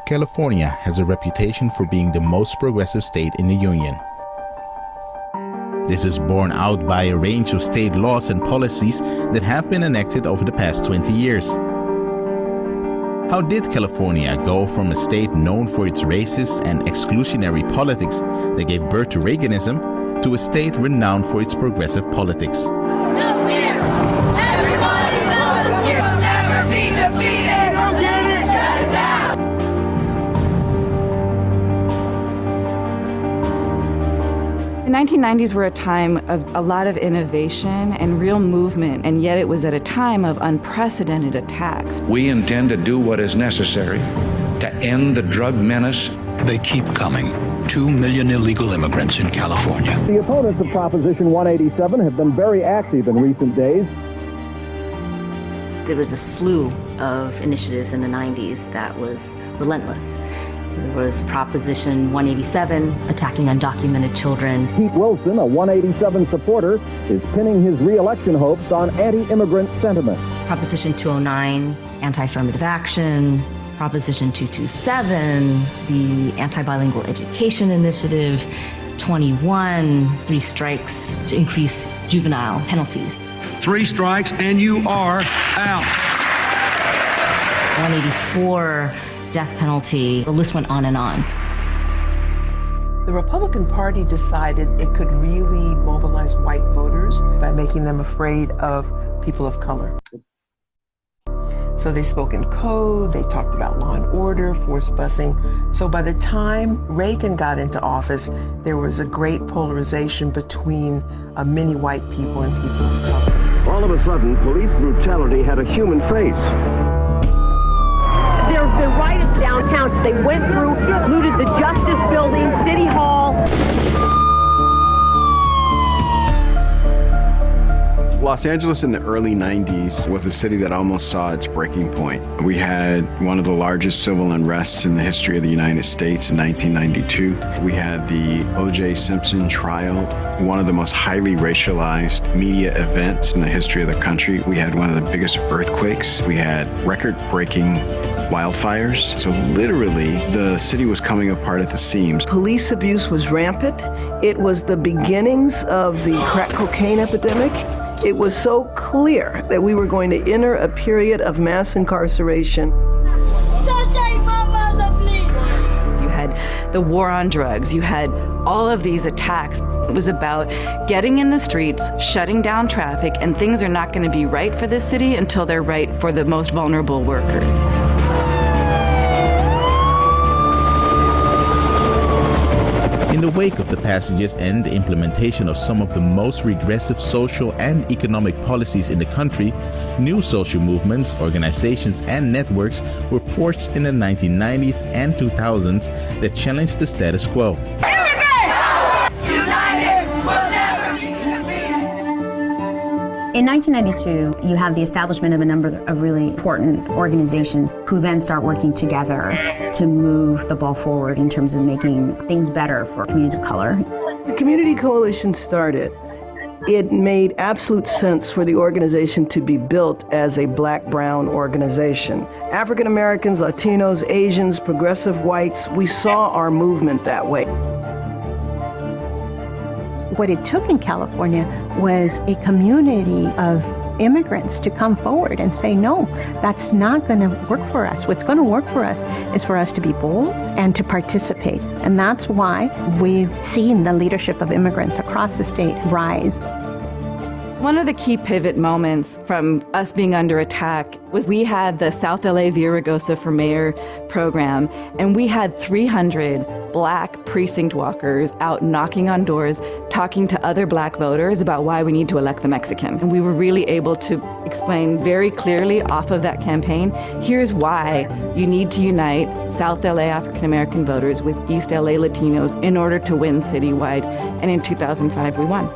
California has a reputation for being the most progressive state in the Union. This is borne out by a range of state laws and policies that have been enacted over the past 20 years. How did California go from a state known for its racist and exclusionary politics that gave birth to Reaganism to a state renowned for its progressive politics? No fear! Everybody knows you will never be defeated! Don't get it! Shut it down! The 1990s were a time of a lot of innovation and real movement, and yet it was at a time of unprecedented attacks. We intend to do what is necessary to end the drug menace. They keep coming. 2 million illegal immigrants in California. The opponents of Proposition 187 have been very active in recent days. There was a slew of initiatives in the 90s that was relentless. There was Proposition 187, attacking undocumented children. Pete Wilson, a 187 supporter, is pinning his re-election hopes on anti-immigrant sentiment. Proposition 209, anti-affirmative action. Proposition 227, the anti-bilingual education initiative. 21, 3 strikes to increase juvenile penalties. 3 strikes and you are out. 184, death penalty. The list went on and on. The Republican Party decided it could really mobilize white voters by making them afraid of people of color. So they spoke in code, they talked about law and order, forced busing. So by the time Reagan got into office, there was a great polarization between many white people and people of color. All of a sudden, police brutality had a human face. There have been riots downtown. They went through, looted the Justice Building, City Hall. Los Angeles in the early 90s was a city that almost saw its breaking point. We had one of the largest civil unrests in the history of the United States in 1992. We had the O.J. Simpson trial, one of the most highly racialized media events in the history of the country. We had one of the biggest earthquakes. We had record-breaking wildfires. So literally, the city was coming apart at the seams. Police abuse was rampant. It was the beginnings of the crack cocaine epidemic. It was so clear that we were going to enter a period of mass incarceration. Don't take my mother, please! You had the war on drugs. You had all of these attacks. It was about getting in the streets, shutting down traffic, and things are not going to be right for this city until they're right for the most vulnerable workers. In the wake of the passages and the implementation of some of the most regressive social and economic policies in the country, new social movements, organizations, and networks were forged in the 1990s and 2000s that challenged the status quo. In 1992, you have the establishment of a number of really important organizations who then start working together to move the ball forward in terms of making things better for communities of color. The Community Coalition started. It made absolute sense for the organization to be built as a black-brown organization. African Americans, Latinos, Asians, progressive whites, we saw our movement that way. What it took in California was a community of immigrants to come forward and say, no, that's not going to work for us. What's going to work for us is for us to be bold and to participate. And that's why we've seen the leadership of immigrants across the state rise. One of the key pivot moments from us being under attack was we had the South LA Via Rugosa for Mayor program, and we had 300 black precinct walkers out knocking on doors, talking to other black voters about why we need to elect the Mexican. And we were really able to explain very clearly off of that campaign, here's why you need to unite South LA African American voters with East LA Latinos in order to win citywide. And in 2005, we won.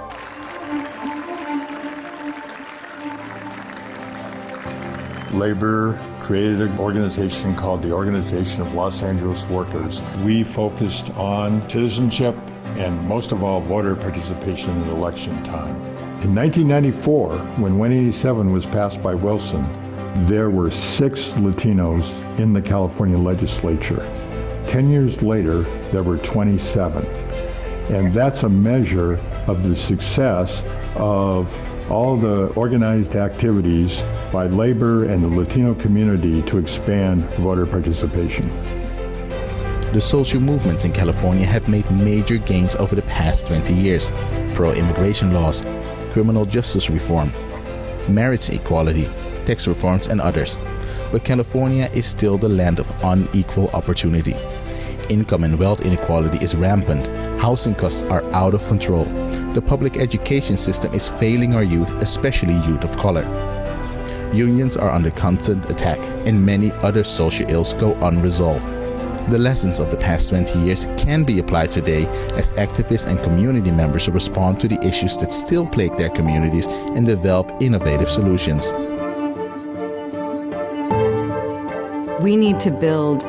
Labor created an organization called the Organization of Los Angeles Workers. We focused on citizenship and most of all voter participation in election time. In 1994, when 187 was passed by Wilson, there were 6 Latinos in the California legislature. 10 years later, there were 27. And that's a measure of the success of all the organized activities by labor and the Latino community to expand voter participation. The social movements in California have made major gains over the past 20 years. Pro-immigration laws, criminal justice reform, marriage equality, tax reforms, and others. But California is still the land of unequal opportunity. Income and wealth inequality is rampant. Housing costs are out of control. The public education system is failing our youth, especially youth of color. Unions are under constant attack, and many other social ills go unresolved. The lessons of the past 20 years can be applied today as activists and community members respond to the issues that still plague their communities and develop innovative solutions. We need to build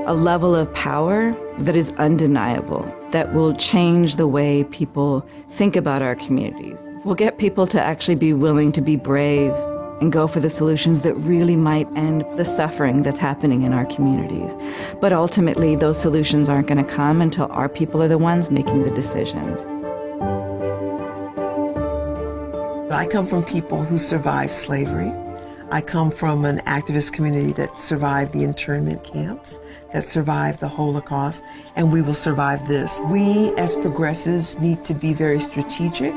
a level of power that is undeniable, that will change the way people think about our communities. We'll get people to actually be willing to be brave and go for the solutions that really might end the suffering that's happening in our communities. But ultimately, those solutions aren't going to come until our people are the ones making the decisions. I come from people who survived slavery. I come from an activist community that survived the internment camps, that survived the Holocaust, and we will survive this. We as progressives need to be very strategic.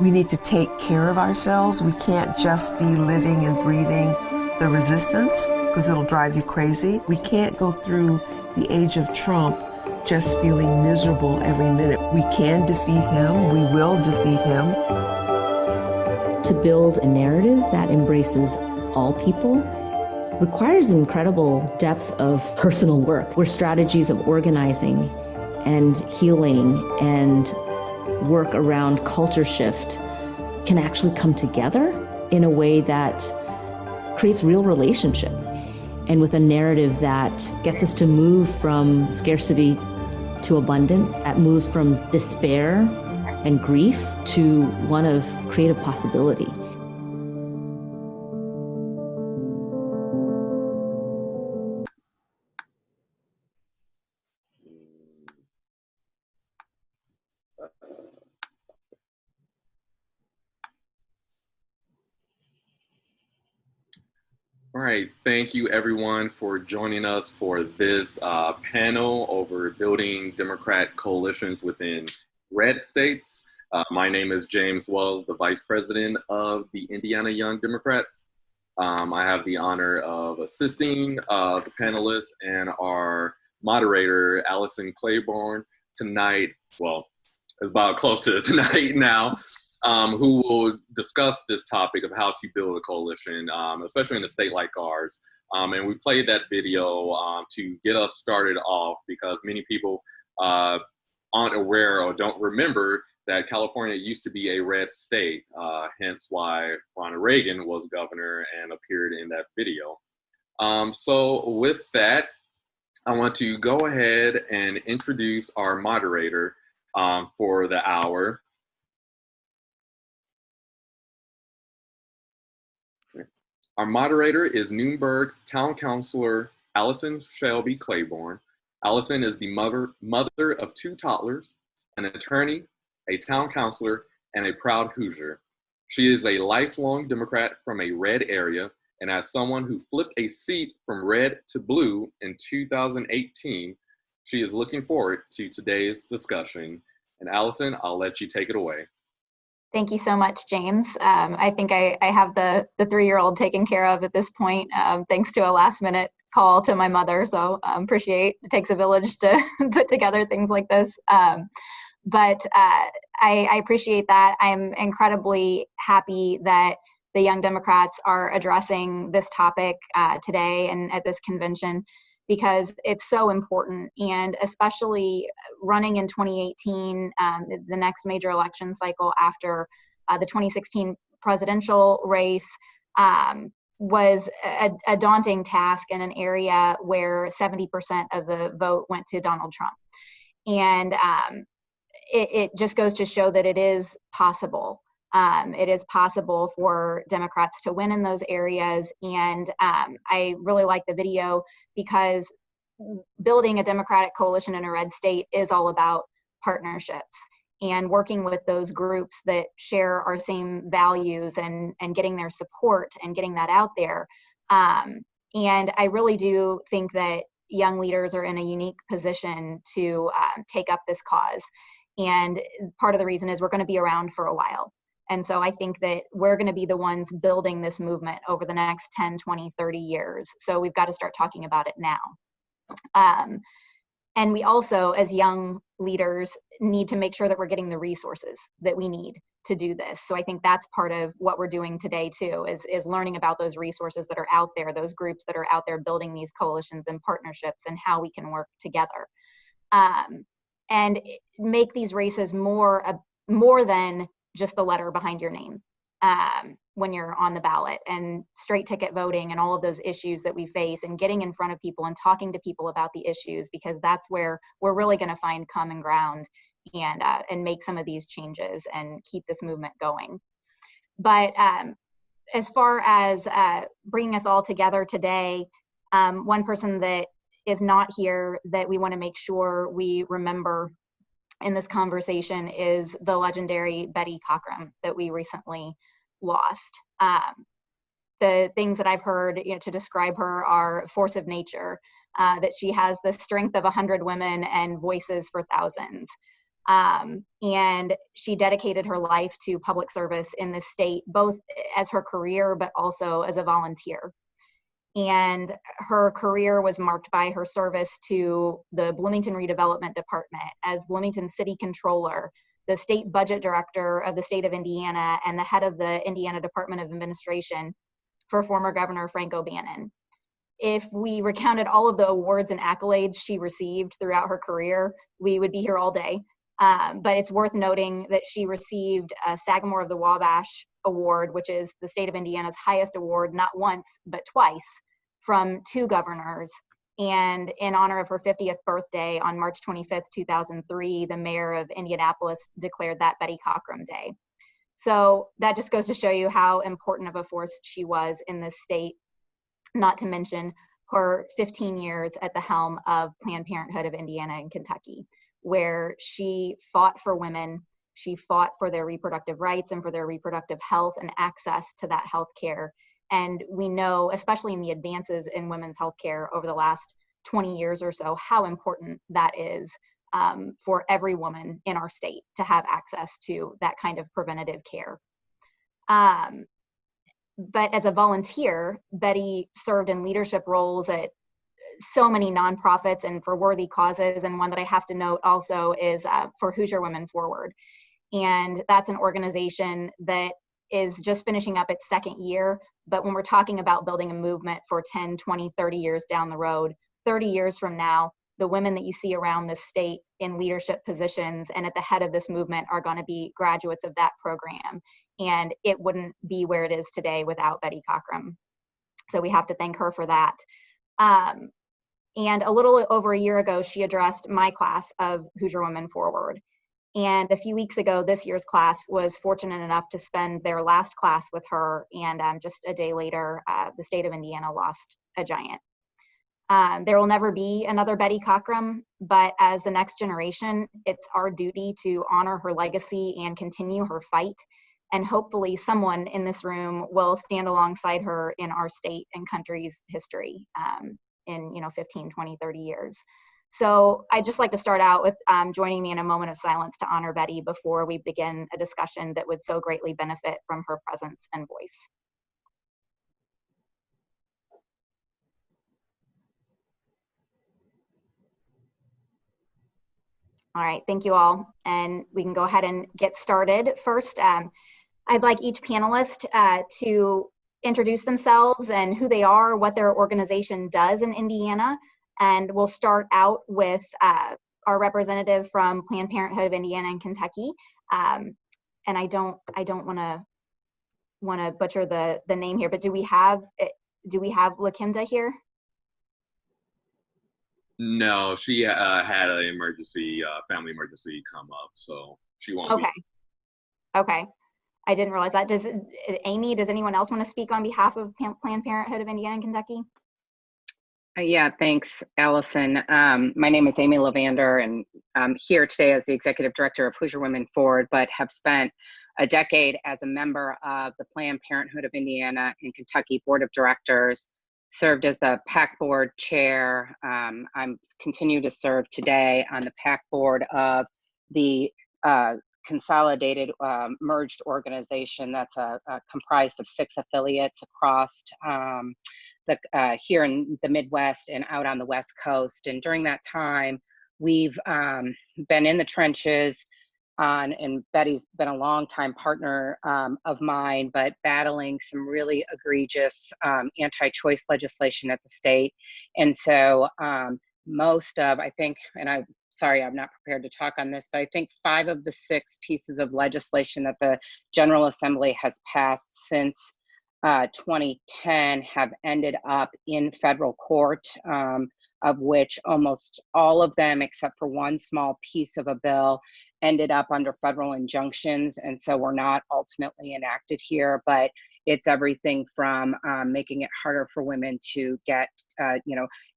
We need to take care of ourselves. We can't just be living and breathing the resistance because it'll drive you crazy. We can't go through the age of Trump just feeling miserable every minute. We can defeat him. We will defeat him. To build a narrative that embraces all people requires incredible depth of personal work, where strategies of organizing and healing and work around culture shift can actually come together in a way that creates real relationship, and with a narrative that gets us to move from scarcity to abundance, that moves from despair and grief to one of creative possibility. All right, thank you everyone for joining us for this panel over building Democrat coalitions within red states. My name is James Wells, the Vice President of the Indiana Young Democrats. I have the honor of assisting the panelists and our moderator, Allison Claiborne, tonight. Well, it's about close to tonight now. Who will discuss this topic of how to build a coalition, especially in a state like ours. And we played that video to get us started off because many people aren't aware or don't remember that California used to be a red state, hence why Ronald Reagan was governor and appeared in that video. So with that, I want to go ahead and introduce our moderator for the hour. Our moderator is Newburgh Town Councilor Allison Shelby Claiborne. Allison is the mother of 2 toddlers, an attorney, a town councilor, and a proud Hoosier. She is a lifelong Democrat from a red area, and as someone who flipped a seat from red to blue in 2018, she is looking forward to today's discussion. And Allison, I'll let you take it away. Thank you so much, James. I think I have the 3-year-old taken care of at this point, thanks to a last-minute call to my mother. So appreciate it takes a village to put together things like this. But I appreciate that. I'm incredibly happy that the Young Democrats are addressing this topic today and at this convention, because it's so important, and especially running in 2018, the next major election cycle after the 2016 presidential race, was a daunting task in an area where 70% of the vote went to Donald Trump. And it just goes to show that it is possible It is possible for Democrats to win in those areas. And I really like the video because building a Democratic coalition in a red state is all about partnerships and working with those groups that share our same values and getting their support and getting that out there. And I really do think that young leaders are in a unique position to take up this cause. And part of the reason is we're going to be around for a while. And so I think that we're going to be the ones building this movement over the next 10, 20, 30 years. So we've got to start talking about it now. And we also, as young leaders, need to make sure that we're getting the resources that we need to do this. So I think that's part of what we're doing today too, is learning about those resources that are out there, those groups that are out there building these coalitions and partnerships and how we can work together. And make these races more than just the letter behind your name when you're on the ballot, and straight ticket voting and all of those issues that we face, and getting in front of people and talking to people about the issues, because that's where we're really going to find common ground and make some of these changes and keep this movement going. But as far as bringing us all together today, one person that is not here that we want to make sure we remember in this conversation is the legendary Betty Cockrum that we recently lost. The things that I've heard, to describe her are force of nature, that she has the strength of 100 women and voices for thousands. And she dedicated her life to public service in the state, both as her career, but also as a volunteer. And her career was marked by her service to the Bloomington Redevelopment Department as Bloomington City Controller, the state budget director of the state of Indiana, and the head of the Indiana Department of Administration for former Governor Frank O'Bannon. If we recounted all of the awards and accolades she received throughout her career, we would be here all day. But it's worth noting that she received a Sagamore of the Wabash Award, which is the state of Indiana's highest award, not once, but twice, from 2 governors. And in honor of her 50th birthday on March 25th, 2003, the mayor of Indianapolis declared that Betty Cockrum Day. So that just goes to show you how important of a force she was in this state, not to mention her 15 years at the helm of Planned Parenthood of Indiana and Kentucky, where she fought for women, she fought for their reproductive rights and for their reproductive health and access to that health care. And we know, especially in the advances in women's health care over the last 20 years or so, how important that is for every woman in our state to have access to that kind of preventative care. But as a volunteer, Betty served in leadership roles at so many nonprofits and for worthy causes. And one that I have to note also is for Hoosier Woman Forward. And that's an organization that is just finishing up its 2nd year. But when we're talking about building a movement for 10, 20, 30 years down the road, 30 years from now, the women that you see around this state in leadership positions and at the head of this movement are going to be graduates of that program. And it wouldn't be where it is today without Betty Cockrum. So we have to thank her for that. And a little over a year ago, she addressed my class of Hoosier Woman Forward. And a few weeks ago, this year's class was fortunate enough to spend their last class with her. And just a day later, the state of Indiana lost a giant. There will never be another Betty Cockrum, but as the next generation, it's our duty to honor her legacy and continue her fight. And hopefully someone in this room will stand alongside her in our state and country's history in 15, 20, 30 years. So I'd just like to start out with joining me in a moment of silence to honor Betty before we begin a discussion that would so greatly benefit from her presence and voice. All right, thank you all. And we can go ahead and get started. First, I'd like each panelist to introduce themselves and who they are, what their organization does in Indiana. And we'll start out with our representative from Planned Parenthood of Indiana and Kentucky. And I don't want to butcher the name here, but do we have Lakimda here? No, she had an emergency, family emergency come up, so she won't. Okay. Okay. I didn't realize that. Amy, does anyone else want to speak on behalf of Planned Parenthood of Indiana and Kentucky? Yeah, thanks, Allison. My name is Amy Levander, and I'm here today as the Executive Director of Hoosier Women Forward, but have spent a decade as a member of the Planned Parenthood of Indiana and Kentucky Board of Directors, served as the PAC Board Chair. I'm continue to serve today on the PAC Board of the consolidated merged organization that's comprised of 6 affiliates across here in the Midwest and out on the West Coast. And during that time, we've been in the trenches and Betty's been a longtime partner of mine, but battling some really egregious anti-choice legislation at the state. And so most of, I think, and sorry, I'm not prepared to talk on this, but I think 5 of the 6 pieces of legislation that the General Assembly has passed since 2010 have ended up in federal court, of which almost all of them, except for one small piece of a bill, ended up under federal injunctions. And so we're not ultimately enacted here, but it's everything from making it harder for women to get,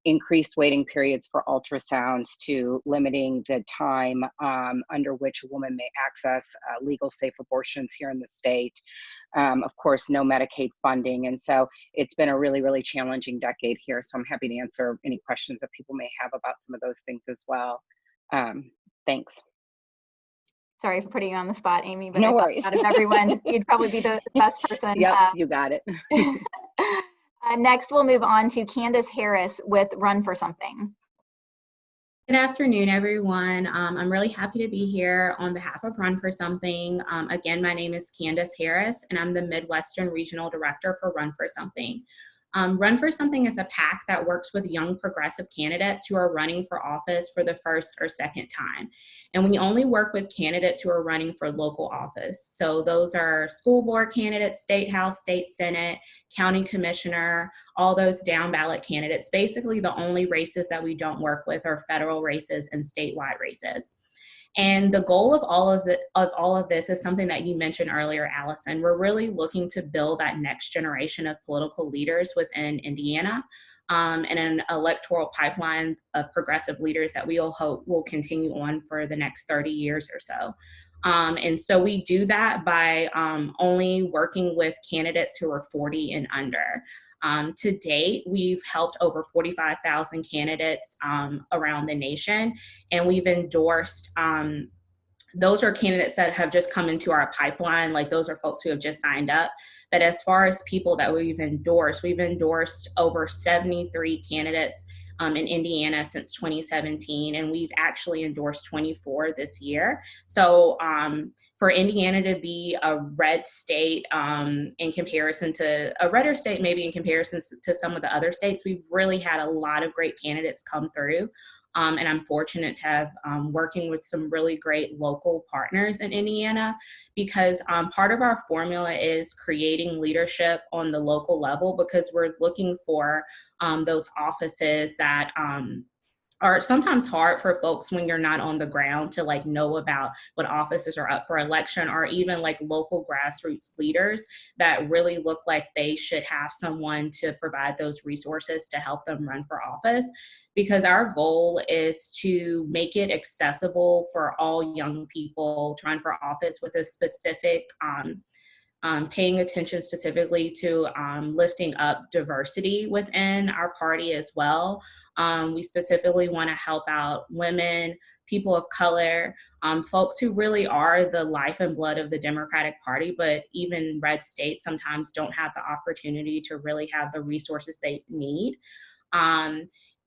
increased waiting periods for ultrasounds, to limiting the time under which a woman may access legal safe abortions here in the state. Of course, no Medicaid funding. And so it's been a really, really challenging decade here. So I'm happy to answer any questions that people may have about some of those things as well. Thanks. Sorry for putting you on the spot, Amy, but no worries. Out of everyone, you'd probably be the best person. Yep, you got it. Next, we'll move on to Candace Harris with Run for Something. Good afternoon, everyone. I'm really happy to be here on behalf of Run for Something. Again, my name is Candace Harris, and I'm the Midwestern Regional Director for Run for Something. Run for Something is a PAC that works with young progressive candidates who are running for office for the first or second time. And we only work with candidates who are running for local office. So those are school board candidates, state house, state senate, county commissioner, all those down ballot candidates. Basically, the only races that we don't work with are federal races and statewide races. And the goal of all of this is something that you mentioned earlier, Allison. We're really looking to build that next generation of political leaders within Indiana, and an electoral pipeline of progressive leaders that we all hope will continue on for the next 30 years or so. And so we do that by only working with candidates who are 40 and under. To date, we've helped over 45,000 candidates around the nation, and we've endorsed, those are candidates that have just come into our pipeline, like those are folks who have just signed up. But as far as people that we've endorsed over 73 candidates in Indiana since 2017, and we've actually endorsed 24 this year. So for Indiana to be a red state in comparison to a redder state, maybe in comparison to some of the other states, we've really had a lot of great candidates come through. And I'm fortunate to have working with some really great local partners in Indiana, because part of our formula is creating leadership on the local level, because we're looking for those offices that are sometimes hard for folks when you're not on the ground to like know about what offices are up for election, or even like local grassroots leaders that really look like they should have someone to provide those resources to help them run for office. Because our goal is to make it accessible for all young people to run for office with a specific paying attention specifically to lifting up diversity within our party as well. We specifically want to help out women, people of color, folks who really are the life and blood of the Democratic Party, but even red states sometimes don't have the opportunity to really have the resources they need.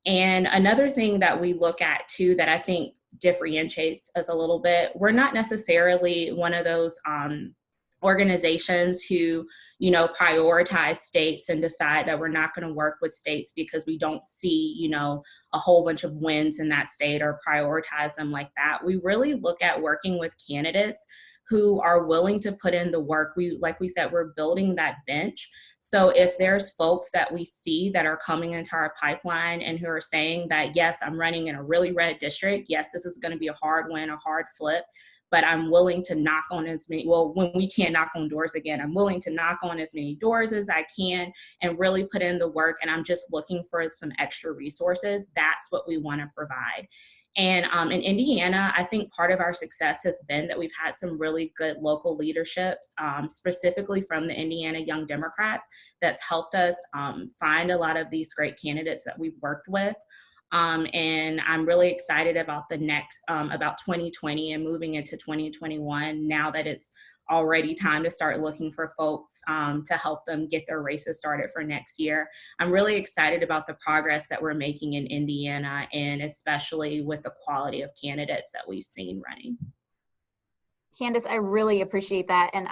And another thing that we look at too that I think differentiates us a little bit, we're not necessarily one of those organizations who, prioritize states and decide that we're not going to work with states because we don't see, a whole bunch of wins in that state or prioritize them like that. We really look at working with candidates who are willing to put in the work. Like we said, we're building that bench. So if there's folks that we see that are coming into our pipeline and who are saying that, yes, I'm running in a really red district. Yes, this is going to be a hard win, a hard flip, but I'm willing to knock on as many, well, when we can't knock on doors again, I'm willing to knock on as many doors as I can and really put in the work. And I'm just looking for some extra resources. That's what we want to provide. And in Indiana, I think part of our success has been that we've had some really good local leaderships, specifically from the Indiana Young Democrats, that's helped us find a lot of these great candidates that we've worked with. And I'm really excited about the next, about 2020 and moving into 2021, now that it's already time to start looking for folks to help them get their races started for next year. I'm really excited about the progress that we're making in Indiana, and especially with the quality of candidates that we've seen running. Candace, I really appreciate that, and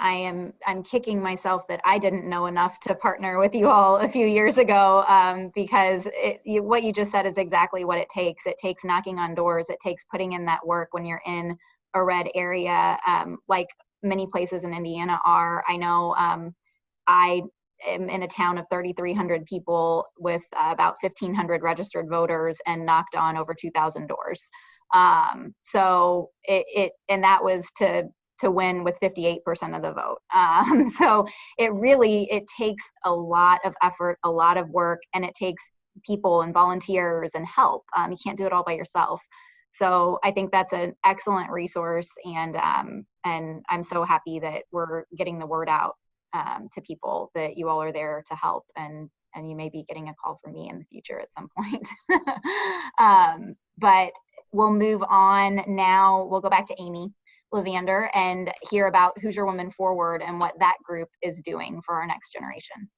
I'm kicking myself that I didn't know enough to partner with you all a few years ago, because what you just said is exactly what it takes. It takes knocking on doors. It takes putting in that work when you're in a red area, like many places in Indiana are. I know I am in a town of 3,300 people with about 1,500 registered voters and knocked on over 2,000 doors. So and that was to win with 58% of the vote. So it takes a lot of effort, a lot of work, and it takes people and volunteers and help. You can't do it all by yourself. So I think that's an excellent resource, and I'm so happy that we're getting the word out to people that you all are there to help, and you may be getting a call from me in the future at some point. But we'll move on now. We'll go back to Amy Levander and hear about Hoosier Woman Forward and what that group is doing for our next generation.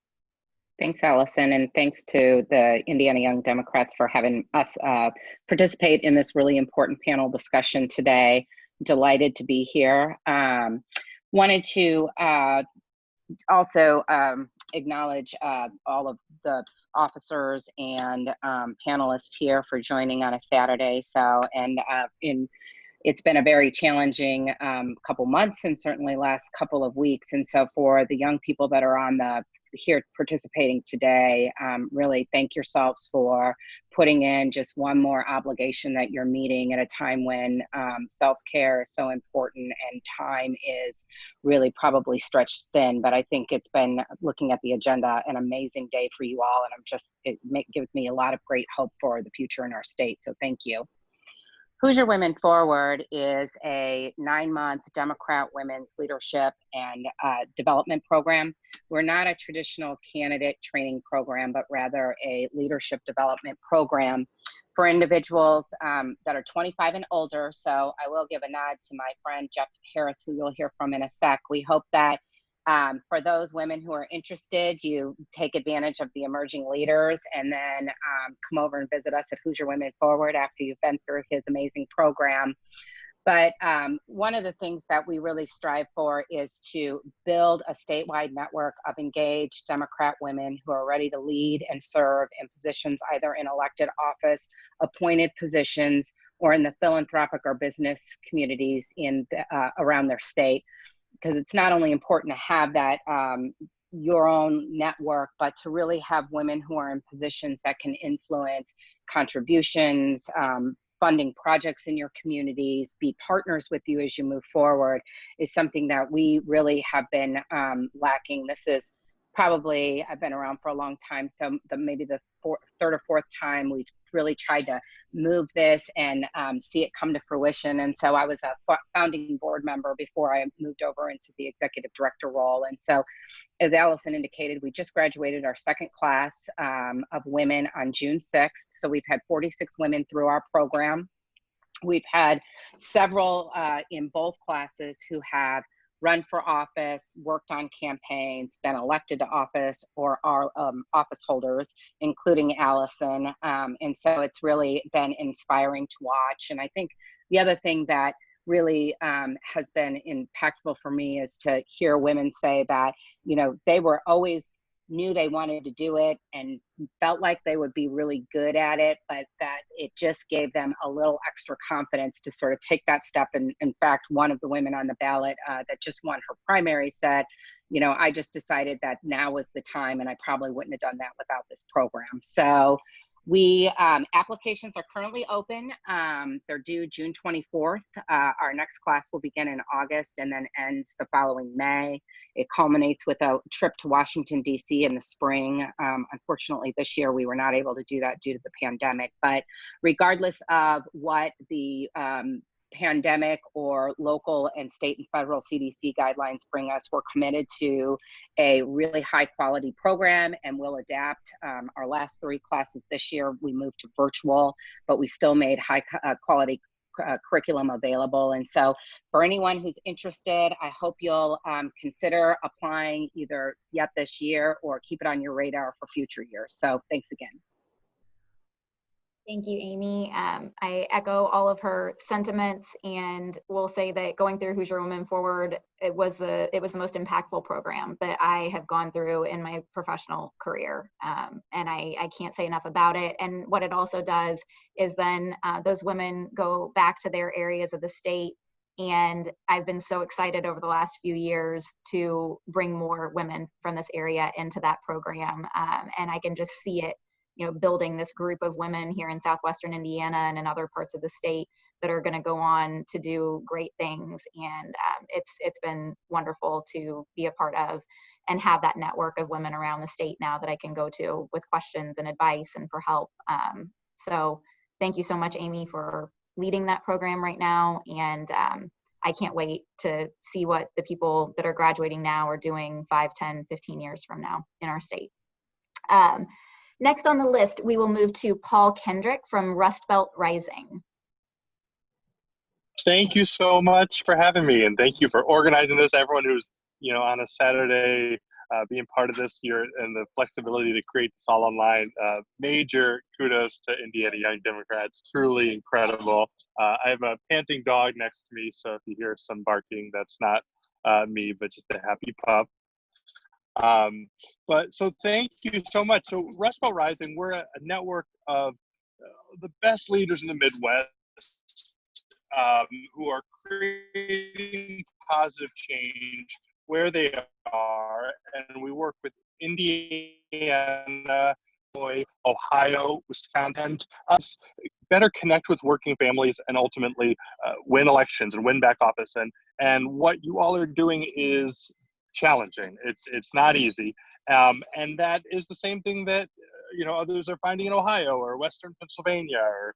Thanks, Allison, and thanks to the Indiana Young Democrats for having us participate in this really important panel discussion today. Delighted to be here. Wanted to also acknowledge all of the officers and panelists here for joining on a Saturday. It's been a very challenging couple months, and certainly last couple of weeks. And so for the young people that are on here participating today, really thank yourselves for putting in just one more obligation that you're meeting at a time when self-care is so important and time is really probably stretched thin. But I think it's been, looking at the agenda, an amazing day for you all, and it gives me a lot of great hope for the future in our state. So thank you. Hoosier Women Forward is a 9-month Democrat women's leadership and development program. We're not a traditional candidate training program, but rather a leadership development program for individuals that are 25 and older. So I will give a nod to my friend Jeff Harris, who you'll hear from in a sec. We hope that for those women who are interested, you take advantage of the emerging leaders and then come over and visit us at Hoosier Women Forward after you've been through his amazing program. But one of the things that we really strive for is to build a statewide network of engaged Democrat women who are ready to lead and serve in positions either in elected office, appointed positions, or in the philanthropic or business communities around their state. Because it's not only important to have that your own network, but to really have women who are in positions that can influence contributions, funding projects in your communities, be partners with you as you move forward, is something that we really have been lacking. This is probably, I've been around for a long time, so maybe the third or fourth time we've really tried to move this and see it come to fruition. And so I was a founding board member before I moved over into the executive director role. And so, as Allison indicated, we just graduated our second class of women on June 6th. So we've had 46 women through our program. We've had several in both classes who have run for office, worked on campaigns, been elected to office, or are office holders, including Allison. And so it's really been inspiring to watch. And I think the other thing that really has been impactful for me is to hear women say that, they were always knew they wanted to do it and felt like they would be really good at it, but that it just gave them a little extra confidence to sort of take that step. And in fact, one of the women on the ballot that just won her primary said, I just decided that now was the time, and I probably wouldn't have done that without this program. So Applications are currently open. They're due June 24th. Our next class will begin in August and then ends the following May. It culminates with a trip to Washington, D.C. in the spring. Unfortunately, this year we were not able to do that due to the pandemic. But regardless of what the pandemic or local and state and federal CDC guidelines bring us, we're committed to a really high quality program and we'll adapt. Our last 3 classes this year, we moved to virtual, but we still made high quality curriculum available. And so for anyone who's interested, I hope you'll consider applying either yet this year or keep it on your radar for future years. So thanks again. Thank you, Amy. I echo all of her sentiments and will say that going through Hoosier Woman Forward, it was the most impactful program that I have gone through in my professional career. And I can't say enough about it. And what it also does is then those women go back to their areas of the state. And I've been so excited over the last few years to bring more women from this area into that program. And I can just see it, building this group of women here in southwestern Indiana and in other parts of the state that are going to go on to do great things. And it's been wonderful to be a part of and have that network of women around the state now that I can go to with questions and advice and for help. So thank you so much, Amy, for leading that program right now. And I can't wait to see what the people that are graduating now are doing 5, 10, 15 years from now in our state. Next on the list, we will move to Paul Kendrick from Rust Belt Rising. Thank you so much for having me, and thank you for organizing this. Everyone who's, on a Saturday being part of this year and the flexibility to create this all online. Major kudos to Indiana Young Democrats. Truly incredible. I have a panting dog next to me, so if you hear some barking, that's not me, but just a happy pup. But so thank you so much. So Rust Belt Rising, we're a network of the best leaders in the Midwest who are creating positive change where they are. And we work with Indiana, Ohio, Wisconsin, us better connect with working families and ultimately win elections and win back office. And what you all are doing is challenging. It's not easy, and that is the same thing that others are finding in Ohio or Western Pennsylvania or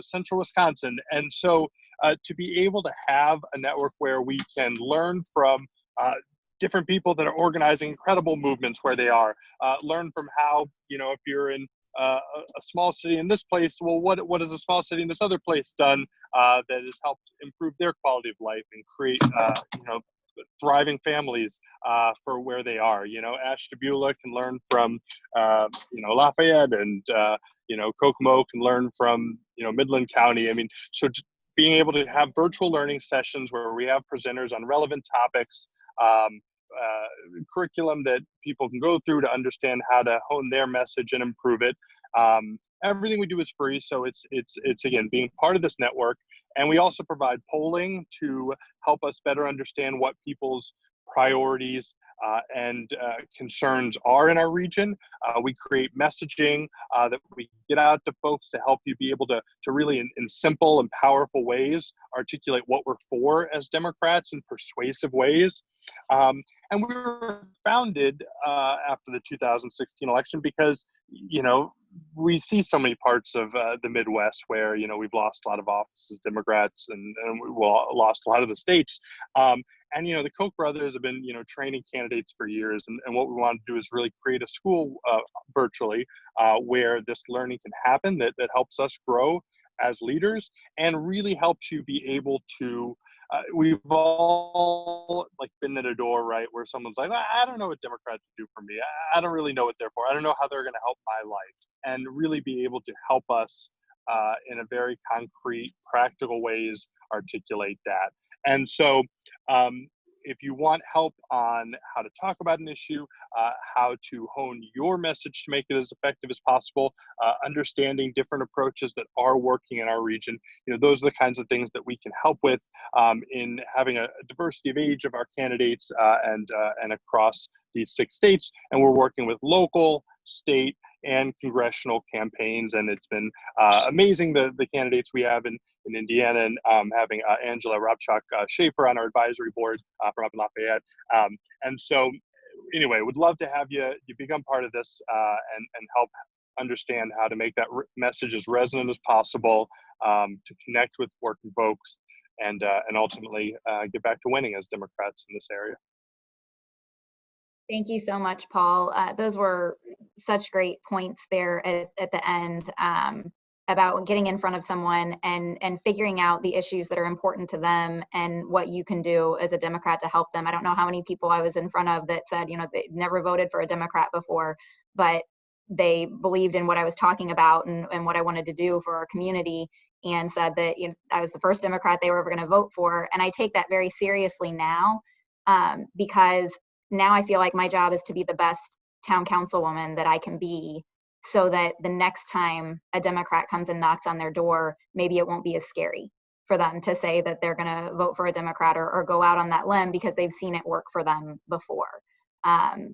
Central Wisconsin. And so to be able to have a network where we can learn from different people that are organizing incredible movements where they are, learn from how if you're in a small city in this place, well, what has a small city in this other place done that has helped improve their quality of life and create thriving families for where they are. Ashtabula can learn from Lafayette, and Kokomo can learn from Midland County. I mean, so being able to have virtual learning sessions where we have presenters on relevant topics, curriculum that people can go through to understand how to hone their message and improve it. Everything we do is free, so it's again being part of this network. And we also provide polling to help us better understand what people's priorities and concerns are in our region. We create messaging that we get out to folks to help you be able to really, in simple and powerful ways, articulate what we're for as Democrats in persuasive ways. And we were founded after the 2016 election because, we see so many parts of the Midwest where, we've lost a lot of offices as Democrats and we've lost a lot of the states. And, the Koch brothers have been, training candidates for years. And what we want to do is really create a school virtually where this learning can happen that helps us grow as leaders and really helps you be able to we've all been at a door, right, where someone's like, I don't know what Democrats do for me. I don't really know what they're for. I don't know how they're going to help my life, and really be able to help us in a very concrete, practical ways articulate that. And so if you want help on how to talk about an issue, how to hone your message to make it as effective as possible, understanding different approaches that are working in our region, those are the kinds of things that we can help with in having a diversity of age of our candidates and across these 6 states. And we're working with local, state, and congressional campaigns. And it's been amazing the candidates we have in Indiana, and having Angela Robchuk Schaefer on our advisory board from up in Lafayette. And so anyway, would love to have you become part of this and help understand how to make that message as resonant as possible, to connect with working folks, and ultimately get back to winning as Democrats in this area. Thank you so much, Paul. Those were such great points there at the end, about getting in front of someone and figuring out the issues that are important to them and what you can do as a Democrat to help them. I don't know how many people I was in front of that said, they never voted for a Democrat before, but they believed in what I was talking about and what I wanted to do for our community, and said that I was the first Democrat they were ever going to vote for. And I take that very seriously now, because now I feel like my job is to be the best town councilwoman that I can be, so that the next time a Democrat comes and knocks on their door, maybe it won't be as scary for them to say that they're going to vote for a Democrat or go out on that limb, because they've seen it work for them before.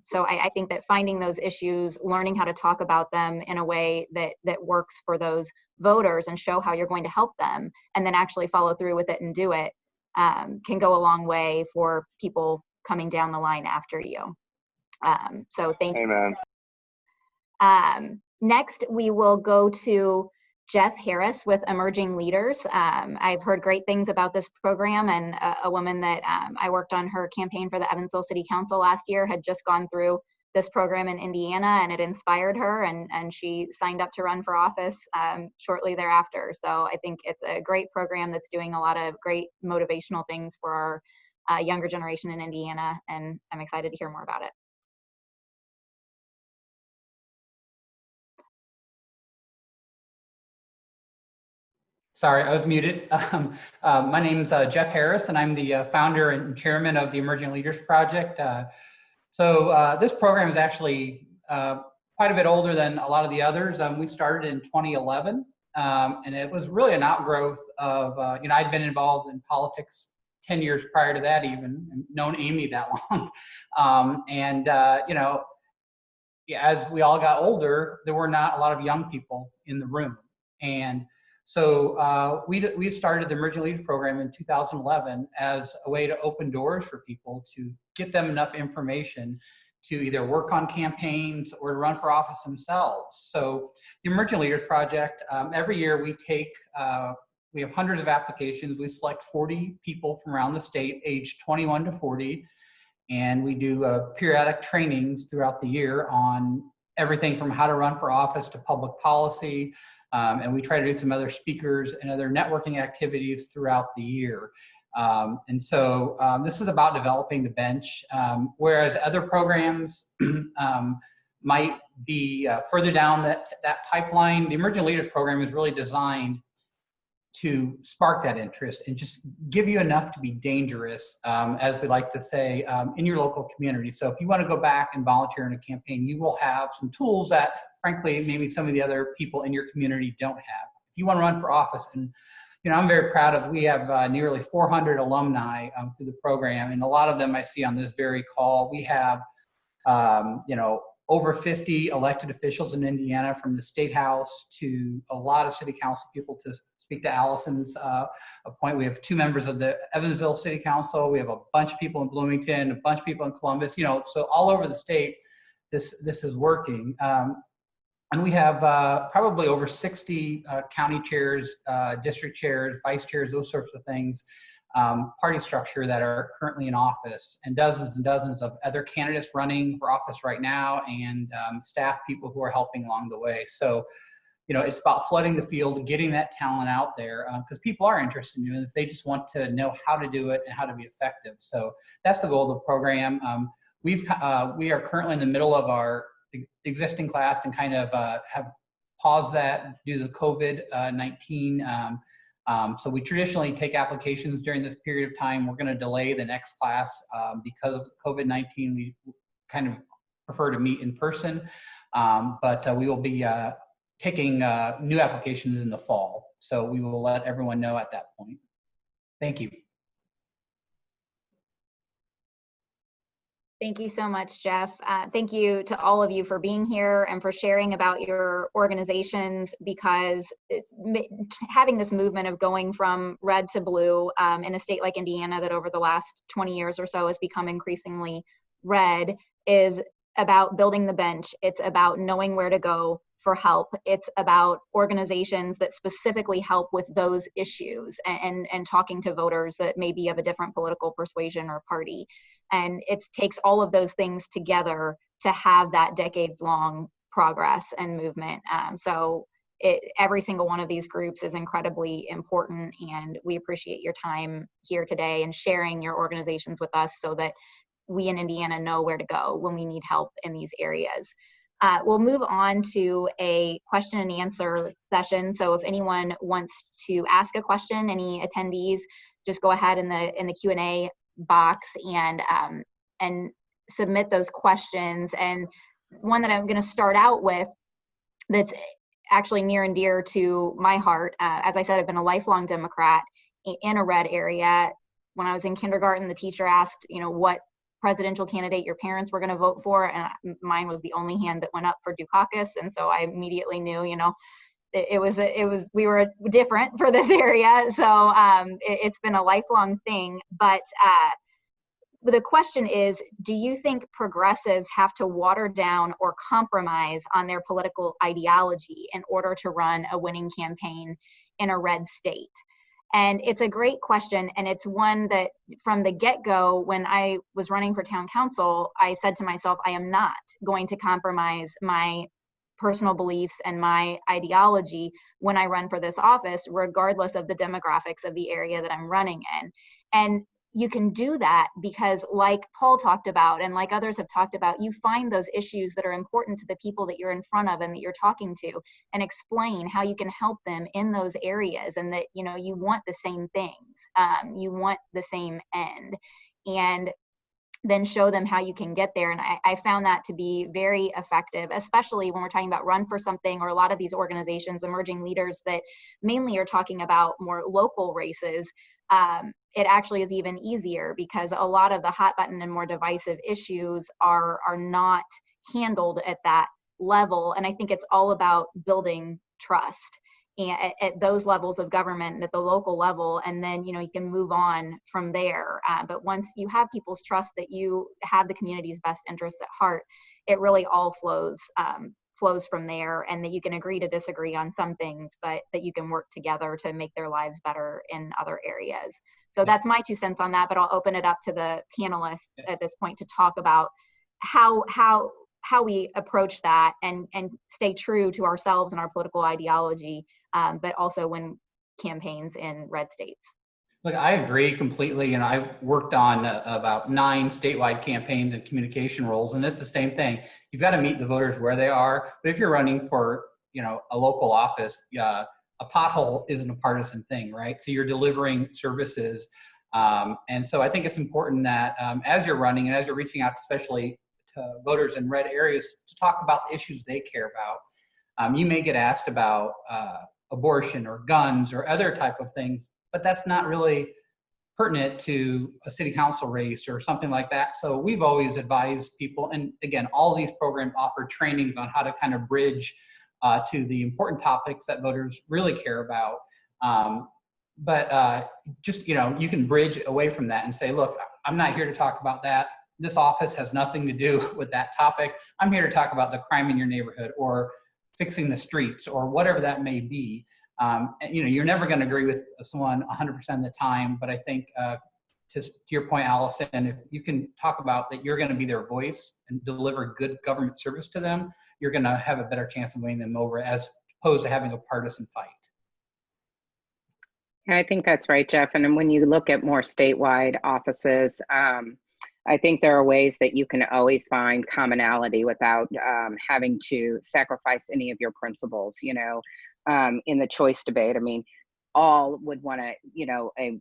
So I think that finding those issues, learning how to talk about them in a way that works for those voters and show how you're going to help them, and then actually follow through with it and do it, can go a long way for people coming down the line after you. So thank you. Amen. Next, we will go to Jeff Harris with Emerging Leaders. I've heard great things about this program, and a woman that I worked on her campaign for the Evansville City Council last year had just gone through this program in Indiana, and it inspired her, and she signed up to run for office shortly thereafter. So I think it's a great program that's doing a lot of great motivational things for our younger generation in Indiana, and I'm excited to hear more about it. Sorry, I was muted. My name's Jeff Harris, and I'm the founder and chairman of the Emerging Leaders Project. So this program is actually quite a bit older than a lot of the others. We started in 2011, and it was really an outgrowth of, I'd been involved in politics 10 years prior to that, even, and known Amy that long. As we all got older, there were not a lot of young people in the room. And so we started the Emerging Leaders Program in 2011 as a way to open doors for people, to get them enough information to either work on campaigns or to run for office themselves. So the Emerging Leaders Project, every year we have hundreds of applications. We select 40 people from around the state, aged 21 to 40, and we do periodic trainings throughout the year on everything from how to run for office to public policy, and we try to do some other speakers and other networking activities throughout the year. And so this is about developing the bench, whereas other programs might be further down that pipeline. The Emerging Leaders Program is really designed to spark that interest and just give you enough to be dangerous, as we like to say, in your local community. So if you want to go back and volunteer in a campaign, you will have some tools that, frankly, maybe some of the other people in your community don't have. If you want to run for office, and I'm very proud of, we have nearly 400 alumni through the program, and a lot of them I see on this very call. We have, over 50 elected officials in Indiana, from the State House to a lot of city council people, to speak to Allison's point. We have 2 members of the Evansville City Council. We have a bunch of people in Bloomington, a bunch of people in Columbus, so all over the state, this is working. And we have probably over 60 county chairs, district chairs, vice chairs, those sorts of things, party structure that are currently in office, and dozens of other candidates running for office right now, and staff people who are helping along the way. So, it's about flooding the field, getting that talent out there, because people are interested in it. They just want to know how to do it and how to be effective. So that's the goal of the program. We are currently in the middle of our existing class, and kind of have paused that due to the COVID-19. So we traditionally take applications during this period of time. We're going to delay the next class because of COVID-19. We kind of prefer to meet in person, but we will be taking new applications in the fall. So we will let everyone know at that point. Thank you. Thank you so much, Jeff. Thank you to all of you for being here and for sharing about your organizations, because having this movement of going from red to blue in a state like Indiana that over the last 20 years or so has become increasingly red is about building the bench. It's about knowing where to go for help. It's about organizations that specifically help with those issues and talking to voters that may be of a different political persuasion or party. And it takes all of those things together to have that decades-long progress and movement. Every single one of these groups is incredibly important, and we appreciate your time here today and sharing your organizations with us so that we in Indiana know where to go when we need help in these areas. We'll move on to a question and answer session. So if anyone wants to ask a question, any attendees, just go ahead in the Q&A box and submit those questions. And one that I'm going to start out with that's actually near and dear to my heart. As I said, I've been a lifelong Democrat in a red area. When I was in kindergarten, the teacher asked, what presidential candidate your parents were going to vote for, and mine was the only hand that went up for Dukakis, and so I immediately knew, we were different for this area. So it's been a lifelong thing. But the question is, do you think progressives have to water down or compromise on their political ideology in order to run a winning campaign in a red state? And it's a great question, and it's one that from the get-go, when I was running for town council, I said to myself, I am not going to compromise my personal beliefs and my ideology when I run for this office, regardless of the demographics of the area that I'm running in. And you can do that because, like Paul talked about and like others have talked about, you find those issues that are important to the people that you're in front of and that you're talking to, and explain how you can help them in those areas, and that you want the same things, you want the same end, and then show them how you can get there. And I found that to be very effective, especially when we're talking about Run for Something or a lot of these organizations, emerging leaders that mainly are talking about more local races. It actually is even easier because a lot of the hot button and more divisive issues are not handled at that level. And I think it's all about building trust at those levels of government and at the local level, and then you can move on from there. But once you have people's trust that you have the community's best interests at heart, it really all flows from there, and that you can agree to disagree on some things, but that you can work together to make their lives better in other areas. So that's my 2 cents on that, but I'll open it up to the panelists at this point to talk about how we approach that and stay true to ourselves and our political ideology, but also win campaigns in red states. Look, I agree completely. I worked on about 9 statewide campaigns and communication roles, and it's the same thing. You've got to meet the voters where they are. But if you're running for, a local office, a pothole isn't a partisan thing, right? So you're delivering services. And so I think it's important that as you're running and as you're reaching out, especially to voters in red areas, to talk about the issues they care about. You may get asked about abortion or guns or other type of things, but that's not really pertinent to a city council race or something like that. So we've always advised people, and again, all these programs offer trainings on how to kind of bridge to the important topics that voters really care about. But you can bridge away from that and say, look, I'm not here to talk about that. This office has nothing to do with that topic. I'm here to talk about the crime in your neighborhood or fixing the streets or whatever that may be. You're never going to agree with someone 100% of the time, but I think to your point, Allison, if you can talk about that you're going to be their voice and deliver good government service to them, you're going to have a better chance of winning them over as opposed to having a partisan fight. I think that's right, Jeff. And when you look at more statewide offices, I think there are ways that you can always find commonality without having to sacrifice any of your principles, in the choice debate. I mean, all would want to,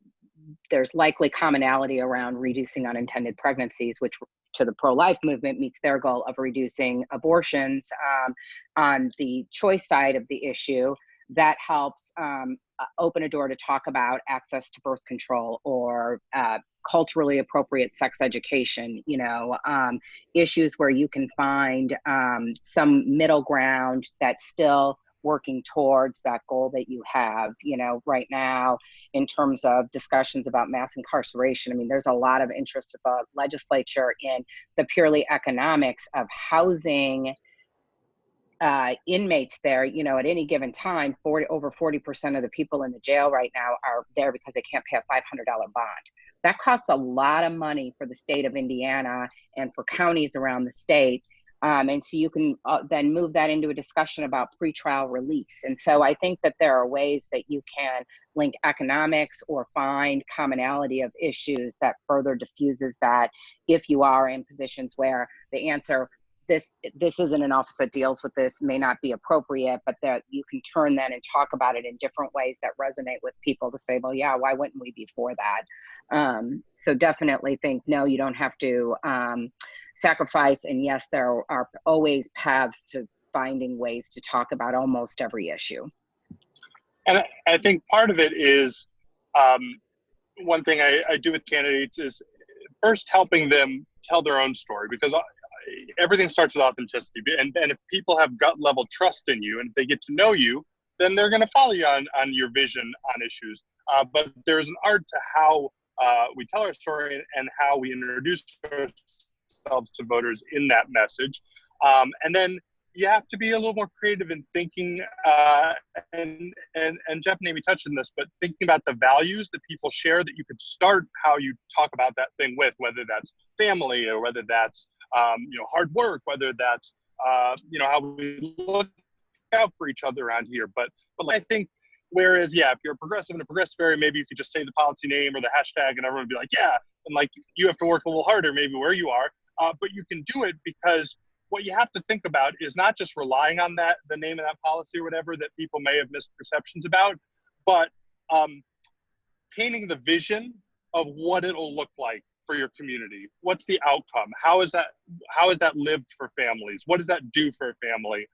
there's likely commonality around reducing unintended pregnancies, which to the pro-life movement meets their goal of reducing abortions. On the choice side of the issue, that helps open a door to talk about access to birth control or culturally appropriate sex education, issues where you can find some middle ground that's still working towards that goal that you have. Right now, in terms of discussions about mass incarceration, I mean, there's a lot of interest of the legislature in the purely economics of housing inmates there. At any given time, over 40% of the people in the jail right now are there because they can't pay a $500 bond. That costs a lot of money for the state of Indiana and for counties around the state. And so you can then move that into a discussion about pretrial release. And so I think that there are ways that you can link economics or find commonality of issues that further diffuses that if you are in positions where the answer, this isn't an office that deals with this, may not be appropriate, but that you can turn then and talk about it in different ways that resonate with people to say, well, yeah, why wouldn't we be for that? So definitely think, no, you don't have to sacrifice. And yes, there are always paths to finding ways to talk about almost every issue. And I think part of it is, one thing I do with candidates is first helping them tell their own story, because everything starts with authenticity. And if people have gut level trust in you and if they get to know you, then they're going to follow you on your vision on issues. But there's an art to how we tell our story and how we introduce ourselves to voters in that message. And then you have to be a little more creative in thinking, and Jeff and Amy touched on this, but thinking about the values that people share that you could start how you talk about that thing with, whether that's family or whether that's hard work, whether that's how we look out for each other around here. But I think, whereas, yeah, if you're a progressive in a progressive area, maybe you could just say the policy name or the hashtag and everyone would be like, yeah, and like you have to work a little harder maybe where you are, but you can do it because what you have to think about is not just relying on the name of that policy or whatever that people may have misperceptions about, but painting the vision of what it'll look like for your community. What's the outcome? How is that lived for families? What does that do for a family?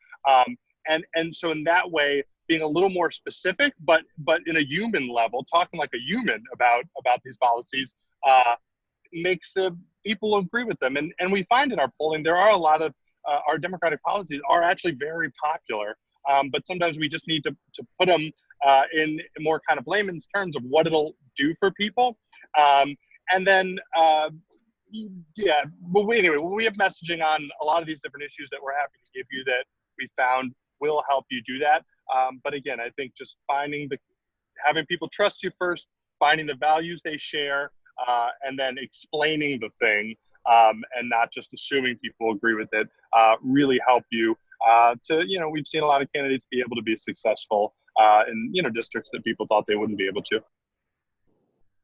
And so in that way, being a little more specific, but in a human level, talking like a human about these policies, makes the people agree with them. And we find in our polling, there are a lot of our Democratic policies are actually very popular, but sometimes we just need to put them in more kind of layman's terms of what it'll do for people. And then, but anyway, we have messaging on a lot of these different issues that we're happy to give you that we found will help you do that. But again, I think just having people trust you first, finding the values they share, and then explaining the thing, and not just assuming people agree with it, really help you we've seen a lot of candidates be able to be successful in, districts that people thought they wouldn't be able to.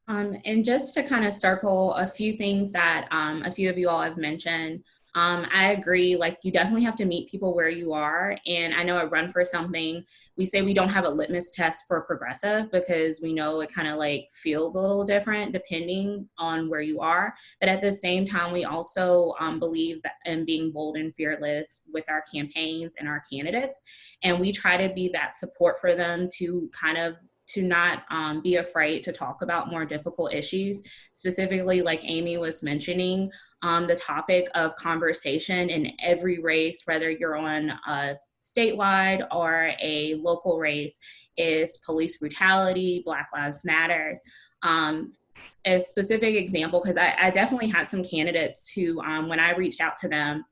And just to kind of circle a few things that a few of you all have mentioned, I agree, like you definitely have to meet people where you are. And I know at Run for Something, we say we don't have a litmus test for progressive because we know it kind of like feels a little different depending on where you are. But at the same time, we also believe in being bold and fearless with our campaigns and our candidates. And we try to be that support for them to not be afraid to talk about more difficult issues, specifically like Amy was mentioning, the topic of conversation in every race, whether you're on a statewide or a local race, is police brutality, Black Lives Matter. A specific example, because I definitely had some candidates who, when I reached out to them,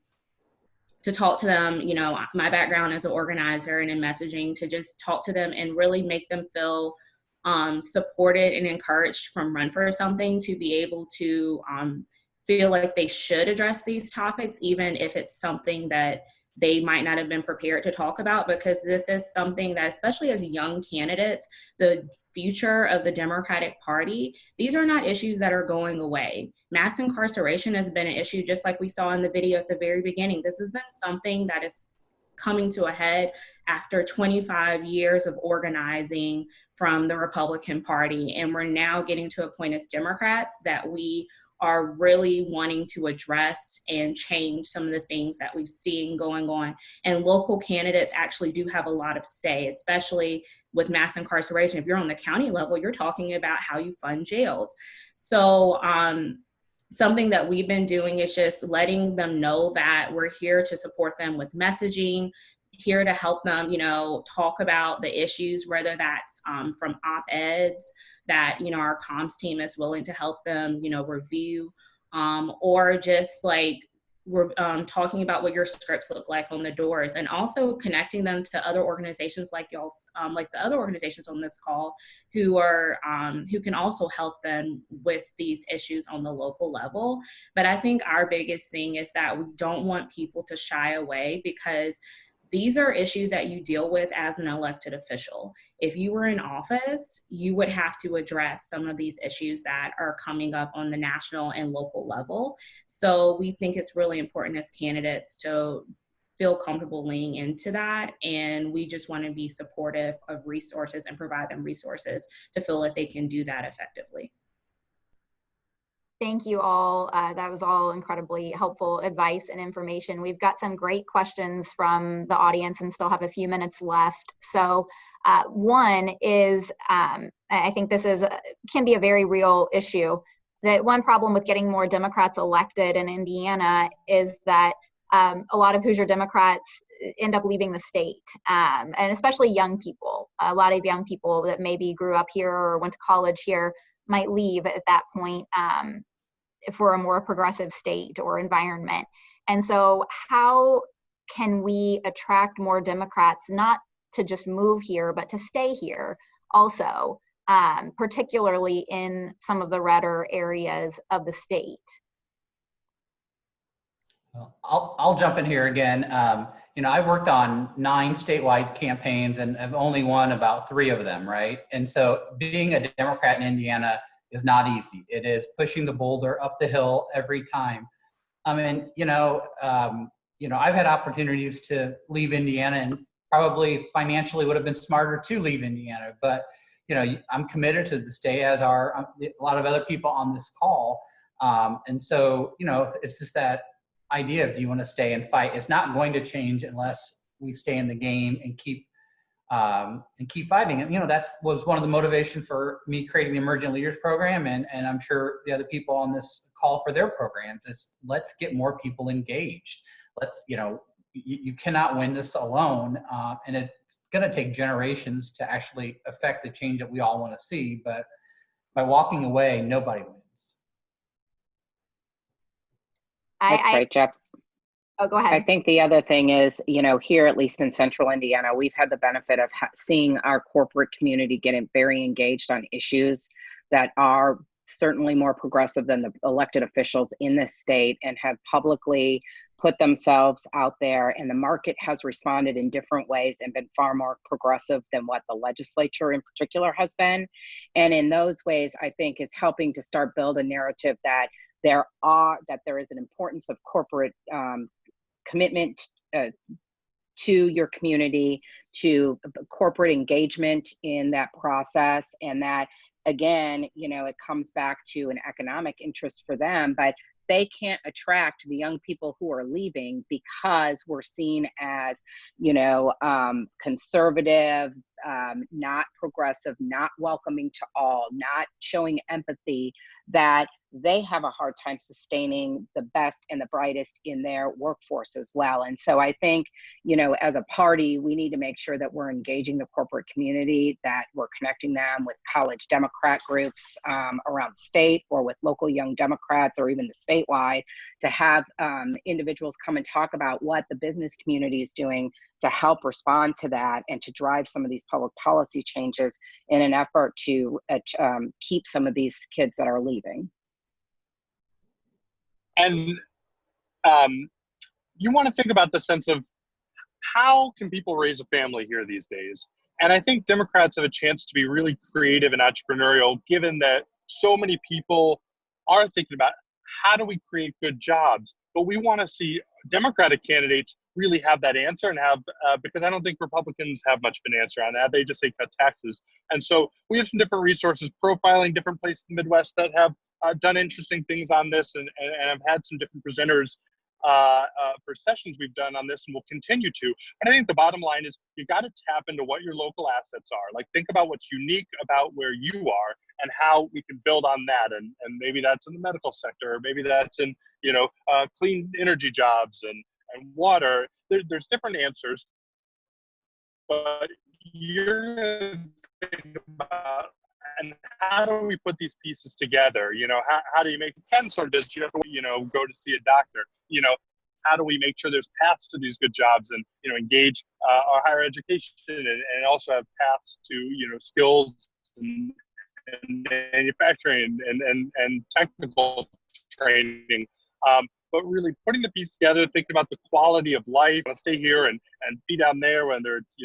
to talk to them, my background as an organizer and in messaging, to just talk to them and really make them feel supported and encouraged from Run for Something to be able to feel like they should address these topics, even if it's something that they might not have been prepared to talk about, because this is something that, especially as young candidates, the future of the Democratic Party, these are not issues that are going away. Mass incarceration has been an issue, just like we saw in the video at the very beginning. This has been something that is coming to a head after 25 years of organizing from the Republican Party. And we're now getting to a point as Democrats that we are really wanting to address and change some of the things that we've seen going on. And local candidates actually do have a lot of say, especially with mass incarceration. If you're on the county level, you're talking about how you fund jails. So something that we've been doing is just letting them know that we're here to support them with messaging, here to help them, talk about the issues, whether that's from op-eds that, our comms team is willing to help them, review, or just like we're talking about what your scripts look like on the doors, and also connecting them to other organizations like y'all's, like the other organizations on this call who are, who can also help them with these issues on the local level. But I think our biggest thing is that we don't want people to shy away, because these are issues that you deal with as an elected official. If you were in office, you would have to address some of these issues that are coming up on the national and local level. So we think it's really important as candidates to feel comfortable leaning into that. And we just want to be supportive of resources and provide them resources to feel that they can do that effectively. Thank you all. That was all incredibly helpful advice and information. We've got some great questions from the audience and still have a few minutes left. So one is, I think this can be a very real issue, that one problem with getting more Democrats elected in Indiana is that a lot of Hoosier Democrats end up leaving the state, and especially young people. A lot of young people that maybe grew up here or went to college here might leave at that point for a more progressive state or environment. And so how can we attract more Democrats, not to just move here, but to stay here also, particularly in some of the redder areas of the state? I'll jump in here again. I've worked on 9 statewide campaigns and have only won about 3 of them, right? And so being a Democrat in Indiana is not easy. It is pushing the boulder up the hill every time. I've had opportunities to leave Indiana, and probably financially would have been smarter to leave Indiana, but I'm committed to the state, as are a lot of other people on this call. And so, it's just that idea of, do you want to stay and fight? It's not going to change unless we stay in the game and keep fighting. And that was one of the motivations for me creating the Emerging Leaders Program, and I'm sure the other people on this call for their programs is, let's get more people engaged. Let's, you cannot win this alone, and it's going to take generations to actually affect the change that we all want to see. But by walking away, nobody wins. That's right, Jeff. Oh, go ahead. I think the other thing is, here, at least in central Indiana, we've had the benefit of seeing our corporate community getting very engaged on issues that are certainly more progressive than the elected officials in this state, and have publicly put themselves out there. And the market has responded in different ways and been far more progressive than what the legislature in particular has been. And in those ways, I think is helping to start build a narrative that there is an importance of corporate commitment to your community, to corporate engagement in that process, and that, again, it comes back to an economic interest for them, but they can't attract the young people who are leaving because we're seen as, conservative, not progressive, not welcoming to all, not showing empathy, that they have a hard time sustaining the best and the brightest in their workforce as well. And so I think, as a party, we need to make sure that we're engaging the corporate community, that we're connecting them with college Democrat groups around the state, or with local young Democrats, or even the statewide, to have individuals come and talk about what the business community is doing to help respond to that and to drive some of these public policy changes in an effort to keep some of these kids that are leaving. And you want to think about the sense of, how can people raise a family here these days? And I think Democrats have a chance to be really creative and entrepreneurial, given that so many people are thinking about, how do we create good jobs? But we want to see Democratic candidates really have that answer, and have, because I don't think Republicans have much of an answer on that. They just say cut taxes. And so we have some different resources profiling different places in the Midwest that have done interesting things on this, and I've had some different presenters for sessions we've done on this, and we'll continue to. But I think the bottom line is you've got to tap into what your local assets are. Like, think about what's unique about where you are and how we can build on that. And maybe that's in the medical sector, or maybe that's in, clean energy jobs and water. There's different answers, but you're going to think about, and how do we put these pieces together? How do you make Ken sort of business? You have to, go to see a doctor. How do we make sure there's paths to these good jobs, and engage our higher education, and also have paths to skills and manufacturing and technical training. But really putting the piece together, thinking about the quality of life. I stay here and be down there, whether it's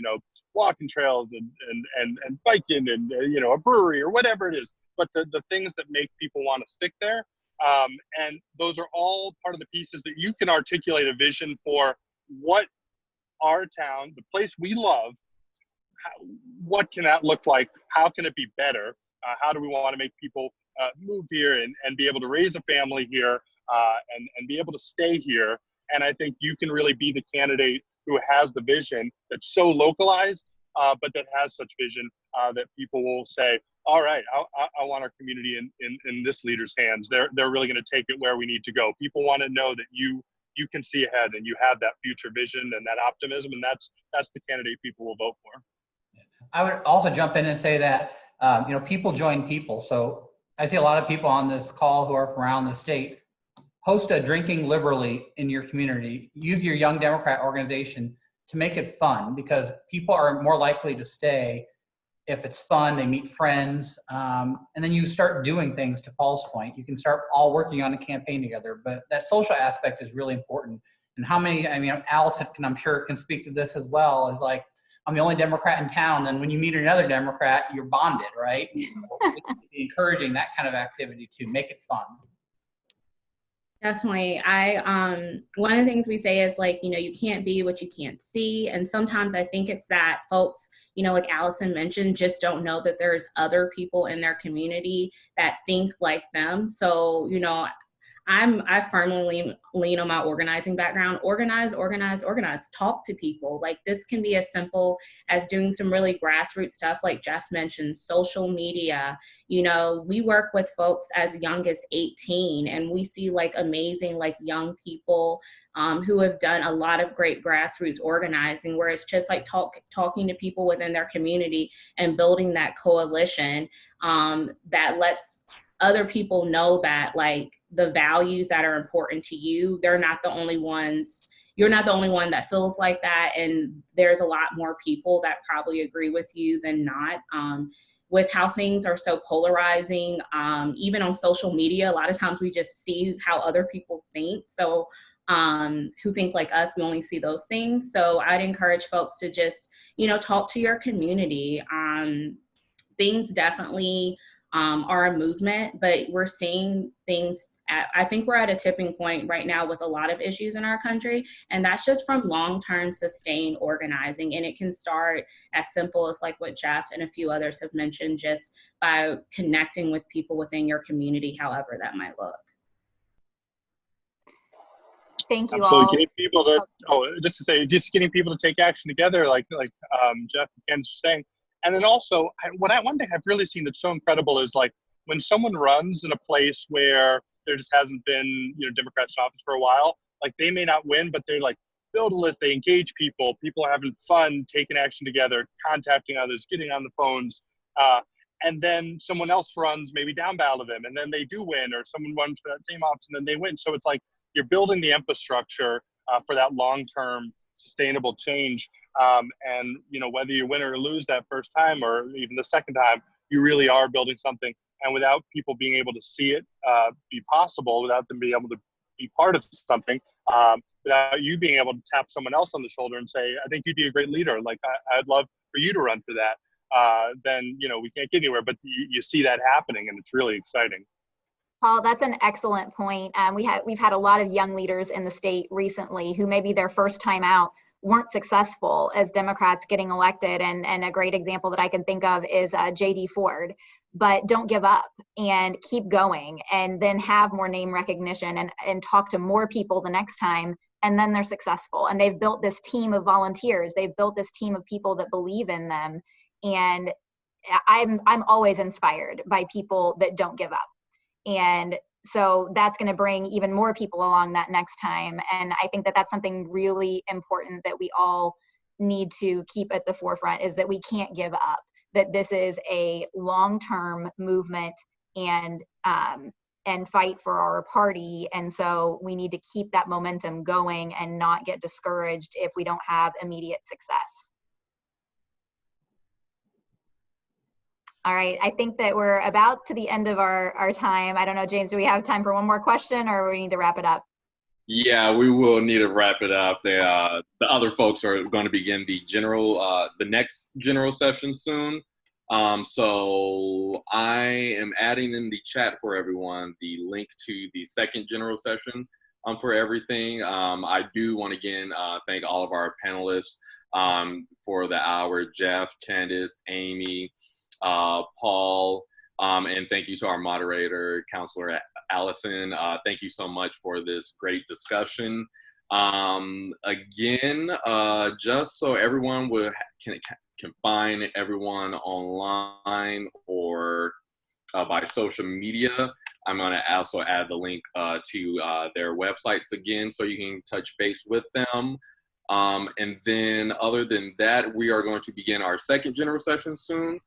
walking trails and biking and a brewery or whatever it is. But the things that make people want to stick there, and those are all part of the pieces that you can articulate a vision for what our town, the place we love, what can that look like? How can it be better? How do we want to make people move here and be able to raise a family here? And be able to stay here. And I think you can really be the candidate who has the vision that's so localized, but that has such vision that people will say, all right, I want our community in this leader's hands. They're really going to take it where we need to go. People want to know that you can see ahead and you have that future vision and that optimism, and that's the candidate people will vote for. I would also jump in and say that, people join people. So I see a lot of people on this call who are from around the state. Host a drinking liberally in your community. Use your Young Democrat organization to make it fun, because people are more likely to stay if it's fun, they meet friends, and then you start doing things. To Paul's point, you can start all working on a campaign together, but that social aspect is really important. And Allison I'm sure can speak to this as well, is like, I'm the only Democrat in town, then when you meet another Democrat, you're bonded, right? So encouraging that kind of activity to make it fun. Definitely. One of the things we say is you can't be what you can't see. And sometimes I think it's that folks, like Allison mentioned, just don't know that there's other people in their community that think like them. So, I firmly lean on my organizing background. Organize. Talk to people. Like, this can be as simple as doing some really grassroots stuff, like Jeff mentioned, social media. We work with folks as young as 18, and we see amazing young people who have done a lot of great grassroots organizing, where it's just talking to people within their community and building that coalition that lets other people know that the values that are important to you, they're not the only ones. You're not the only one that feels like that. And there's a lot more people that probably agree with you than not. With how things are so polarizing, even on social media, a lot of times we just see how other people think. So who think like us, we only see those things. So I'd encourage folks to just, talk to your community. Things definitely are a movement, but we're seeing things I think we're at a tipping point right now with a lot of issues in our country, and that's just from long-term sustained organizing. And it can start as simple as what Jeff and a few others have mentioned, just by connecting with people within your community, however that might look. Thank you Absolutely. all. Getting people just getting people to take action together, like Jeff and Ken was saying. And then also, one thing I've really seen that's so incredible is when someone runs in a place where there just hasn't been Democrats in office for a while, they may not win, but they're build a list, they engage people are having fun, taking action together, contacting others, getting on the phones, and then someone else runs maybe down ballot of them, and then they do win, or someone runs for that same office and then they win. So it's you're building the infrastructure for that long-term sustainable change. And whether you win or lose that first time or even the second time, you really are building something. And without people being able to see it be possible, without them being able to be part of something, without you being able to tap someone else on the shoulder and say, I think you'd be a great leader, I'd love for you to run for that, then we can't get anywhere. But you see that happening, and it's really exciting. Paul, that's an excellent point. We've had a lot of young leaders in the state recently who maybe their first time out weren't successful as Democrats getting elected. And a great example that I can think of is J.D. Ford. But don't give up and keep going, and then have more name recognition and talk to more people the next time, and then they're successful. And they've built this team of volunteers. They've built this team of people that believe in them. And I'm always inspired by people that don't give up. And so that's going to bring even more people along that next time. And I think that that's something really important that we all need to keep at the forefront, is that we can't give up, that this is a long-term movement and fight for our party. And so we need to keep that momentum going and not get discouraged if we don't have immediate success. All right, I think that we're about to the end of our time. I don't know, James, do we have time for one more question, or we need to wrap it up? Yeah, we will need to wrap it up. The other folks are going to begin the next general session soon. So I am adding in the chat for everyone the link to the second general session for everything. I do want to again thank all of our panelists for the hour: Jeff, Candace, Amy, Paul, and thank you to our moderator, Counselor Allison. Thank you so much for this great discussion. Again, just so everyone can find everyone online or by social media, I'm going to also add the link to their websites again, so you can touch base with them. And then other than that, we are going to begin our second general session soon.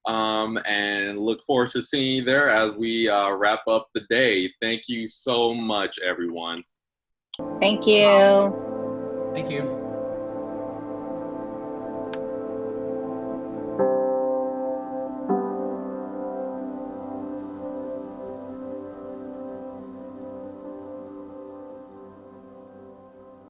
And look forward to seeing you there as we wrap up the day. Thank you so much, everyone. Thank you. Thank you.